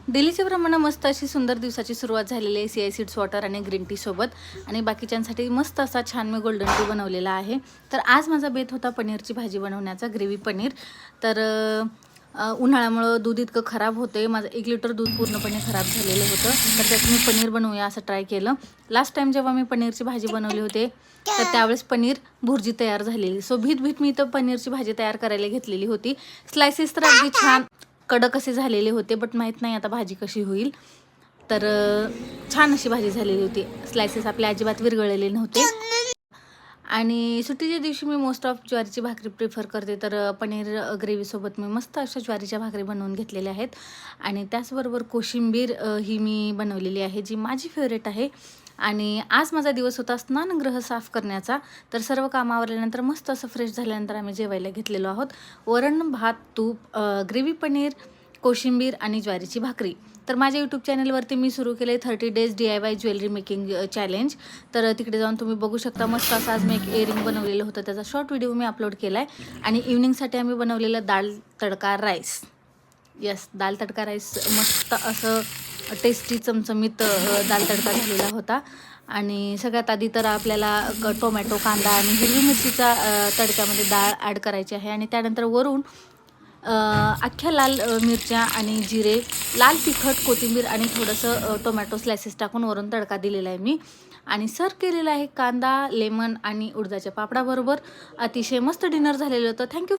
डेलीच्या प्रमाणे मस्त अशी सुंदर दिवसाची सुरुवात झालेली आहे CI सीड्स वॉटर आणि ग्रीन टी सोबत. आणि बाकीच्यांसाठी मस्त असा छान मी गोल्डन टी बनवलेला आहे. तर आज माझा बेत होता पनीरची भाजी बनवण्याचा, ग्रेव्ही पनीर. तर उन्हाळ्यामुळं दूध इतकं खराब होते, माझं 1 लिटर दूध पूर्णपणे खराब झालेलं होतं. तर त्यात मी पनीर बनवूया असं ट्राय केलं. लास्ट टाइम जेव्हा मी पनीरची भाजी बनवली होती तर त्यावेळेस पनीर भुर्जी तयार झालेली. सो भीत मी इथं पनीरची भाजी तयार करायला घेतलेली होती. स्लायसेस तर अगदी छान कडक असे झालेले होते, बट माहीत नाही आता भाजी कशी होईल. तर छान अशी भाजी झालेली होती. स्लायसेस आपल्या अजिबात विरघळलेले नव्हते. आणि सुट्टीच्या दिवशी मी मोस्ट ऑफ ज्वारीची भाकरी प्रिफर करते. तर पनीर ग्रेव्हीसोबत मी मस्त अशा ज्वारीच्या भाकरी बनवून घेतलेल्या आहेत. आणि त्याचबरोबर कोशिंबीर ही मी बनवलेली आहे, जी माझी फेवरेट आहे. आणि आज माझा दिवस होता स्नानगृह साफ करण्याचा. तर सर्व कामं आवरल्यानंतर मस्त असं फ्रेश झाल्यानंतर आम्ही जेवायला घेतलेलो आहोत. वरण, भात, तूप, ग्रेव्ही पनीर, कोशिंबीर आणि ज्वारीची भाकरी. तर माझ्या यूट्यूब चॅनलवरती मी सुरू केलं आहे 30 days DIY jewellery making challenge. तर तिकडे जाऊन तुम्ही बघू शकता. मस्त असं आज मी एक इयरिंग बनवलेलं होतं, त्याचा शॉर्ट व्हिडिओ मी अपलोड केला आहे. आणि इव्हनिंगसाठी आम्ही बनवलेलं दाल तडका राईस. येस, दाल तडका राईस मस्त असं टेस्टी चमचमीत दाल तडका झालेला होता. आणि सगळ्यात आधी तर आपल्याला टोमॅटो, कांदा आणि हिरवी मिरचीचा तडक्यामध्ये डाळ ॲड करायची आहे. आणि त्यानंतर वरून अख्ख्या लाल मिरच्या आणि जिरे, लाल तिखट, कोथिंबीर आणि थोडंसं टोमॅटो स्लायसेस टाकून वरून तडका दिलेला आहे मी. आणि सर्व केलेला आहे कांदा, लेमन आणि उडदाच्या पापडाबरोबर. अतिशय मस्त डिनर झालेलं होतं. थँक्यू